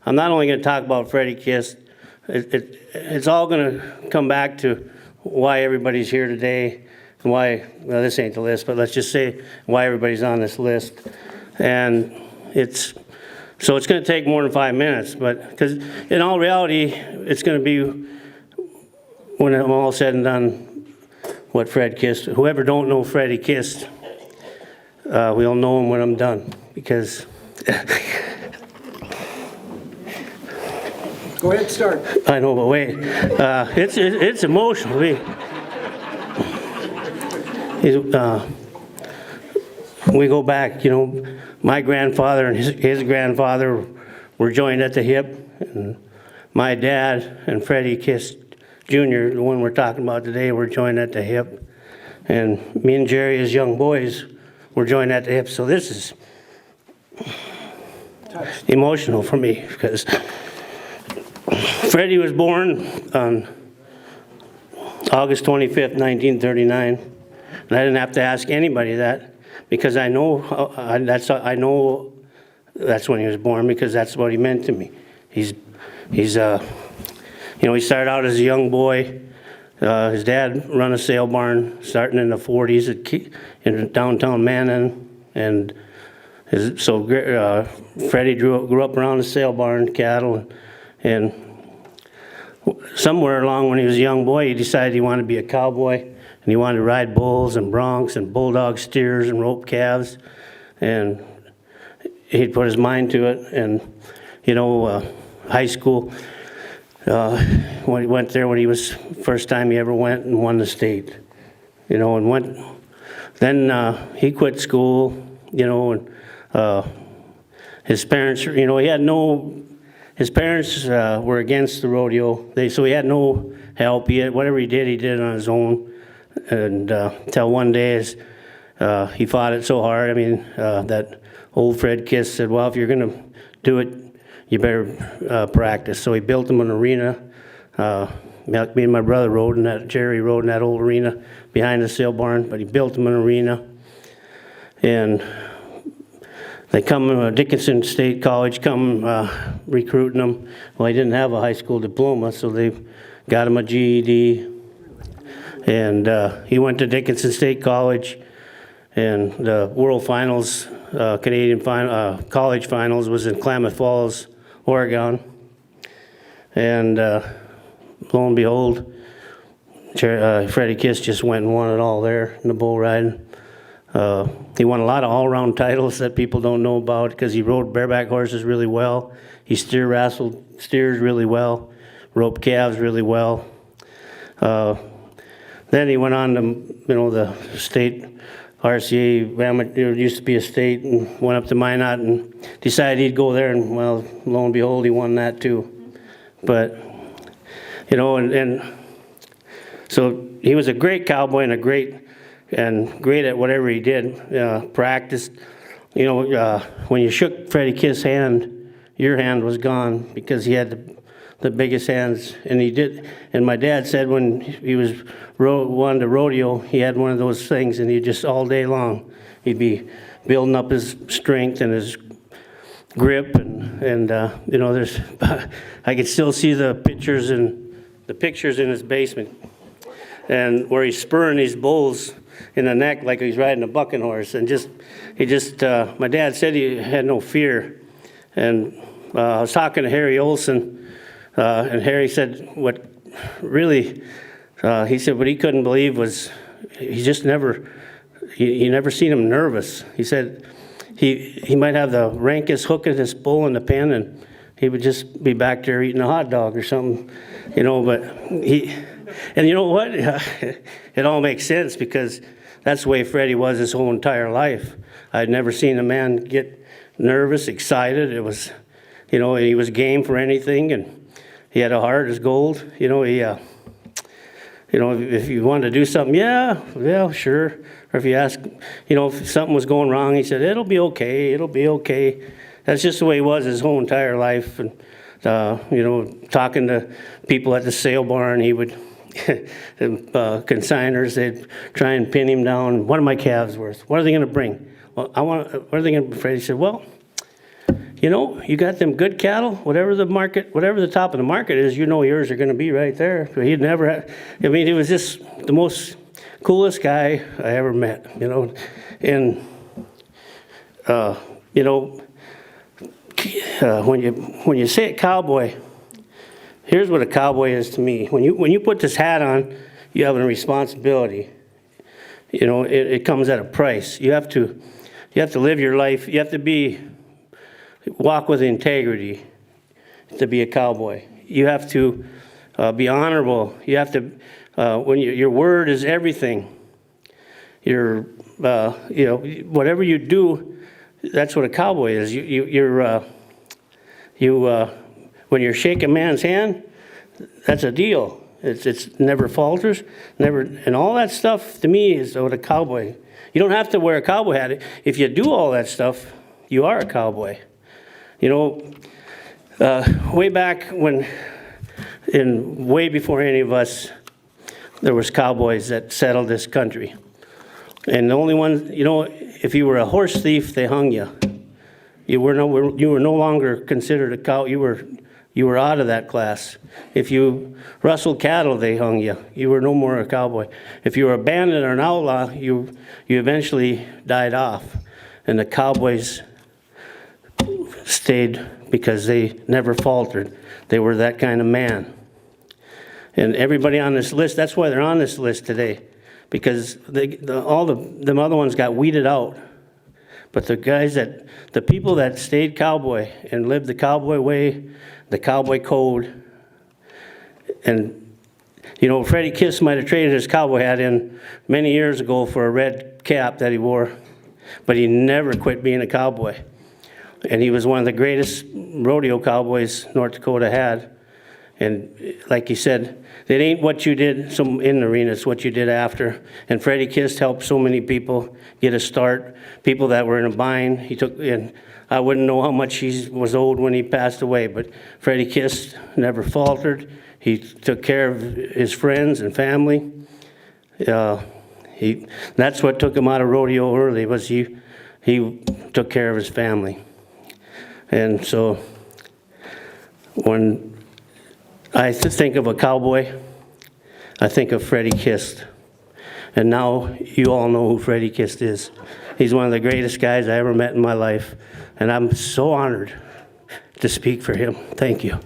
I'm not only going to talk about Freddie Kist, it's all going to come back to why everybody's here today, and why, well, this ain't the list, but let's just say why everybody's on this list. And so it's going to take more than 5 minutes, but because in all reality, it's going to be, when I'm all said and done, what Fred Kist, whoever don't know Freddie Kist, we'll know him when I'm done, because Go ahead, start. I know, but wait, it's emotional. We go back, you know, my grandfather and his grandfather were joined at the hip, and my dad and Freddie Kist Jr., the one we're talking about today, were joined at the hip, and me and Jerry as young boys were joined at the hip. So this is emotional for me, because Freddie was born on August 25th, 1939, and I didn't have to ask anybody that, because I know that's when he was born, because that's what he meant to me. He's you know, he started out as a young boy. His dad run a sale barn starting in the 40s in downtown Manning, and Freddie grew up around the sale barn, cattle, and somewhere along when he was a young boy, he decided he wanted to be a cowboy, and he wanted to ride bulls and broncs and bulldog steers and rope calves, and he'd put his mind to it. And you know, high school, when he went there, when he was first time he ever went and won the state, you know, and then he quit school, you know, and his parents, you know, his parents were against the rodeo, so he had no help. Whatever he did on his own, and till one day he fought it so hard. I mean, that old Fred Kist said, well, if you're going to do it, you better practice. So he built him an arena. Me and my brother Jerry rode in that old arena behind the sale barn, but he built him an arena. And they come, Dickinson State College come recruiting him. Well, he didn't have a high school diploma, so they got him a GED. And he went to Dickinson State College, and the World Finals, Canadian College Finals was in Klamath Falls, Oregon. And lo and behold, Freddie Kist just went and won it all there in the bull riding. He won a lot of all-around titles that people don't know about, because he rode bareback horses really well. He wrestled steers really well, roped calves really well. Then he went on to, you know, the state RCA, there used to be a state, and went up to Minot and decided he'd go there, and well, lo and behold, he won that too. But, you know, and so he was a great cowboy and great at whatever he did. Practiced, you know, when you shook Freddie Kist's hand, your hand was gone, because he had the biggest hands, and he did. And my dad said when he wanted to rodeo, he had one of those things, and he just all day long, he'd be building up his strength and his grip, and you know, I could still see the pictures in his basement, and where he's spurring these bulls in the neck like he's riding a bucking horse, and my dad said he had no fear. And I was talking to Harry Olson, and Harry said what really, he said what he couldn't believe was he never seen him nervous. He said he might have the rankest hookingest bull in the pen, and he would just be back there eating a hot dog or something, you know. But and you know what? It all makes sense, because that's the way Freddie was his whole entire life. I'd never seen a man get nervous, excited. It was, you know, he was game for anything, and he had a heart as gold. You know, you know, if you wanted to do something, yeah, sure. Or if you ask, you know, if something was going wrong, he said, it'll be okay. That's just the way he was his whole entire life. And, you know, talking to people at the sale barn, he would, consigners, they'd try and pin him down. What are my calves worth? What are they going to bring? Well, what are they going to bring? Freddie said, well, you know, you got them good cattle, whatever the market, whatever the top of the market is, you know yours are going to be right there. He'd never had, I mean, he was just the most coolest guy I ever met, you know. And, you know, when you say a cowboy, here's what a cowboy is to me. When you put this hat on, you have a responsibility. You know, it comes at a price. You have to live your life. You have to walk with integrity to be a cowboy. You have to be honorable. You have to, your word is everything. You know, whatever you do, that's what a cowboy is. When you're shaking a man's hand, that's a deal. It's never falters, never, and all that stuff to me is what a cowboy. You don't have to wear a cowboy hat. If you do all that stuff, you are a cowboy. You know, way back way before any of us, there was cowboys that settled this country. And the only one, you know, if you were a horse thief, they hung you. You were no longer considered a cow. You were out of that class. If you rustled cattle, they hung you. You were no more a cowboy. If you were a bandit or an outlaw, you eventually died off. And the cowboys stayed because they never faltered. They were that kind of man. And everybody on this list, that's why they're on this list today, because all them other ones got weeded out. But the people that stayed cowboy and lived the cowboy way, the cowboy code, and, you know, Freddie Kist might have traded his cowboy hat in many years ago for a red cap that he wore, but he never quit being a cowboy. And he was one of the greatest rodeo cowboys North Dakota had. And like he said, it ain't what you did in the arena, it's what you did after. And Freddie Kist helped so many people get a start, people that were in a bind. And I wouldn't know how much he was owed when he passed away, but Freddie Kist never faltered. He took care of his friends and family. That's what took him out of rodeo early, was he took care of his family. And so when I think of a cowboy, I think of Freddie Kist. And now you all know who Freddie Kist is. He's one of the greatest guys I ever met in my life. And I'm so honored to speak for him. Thank you.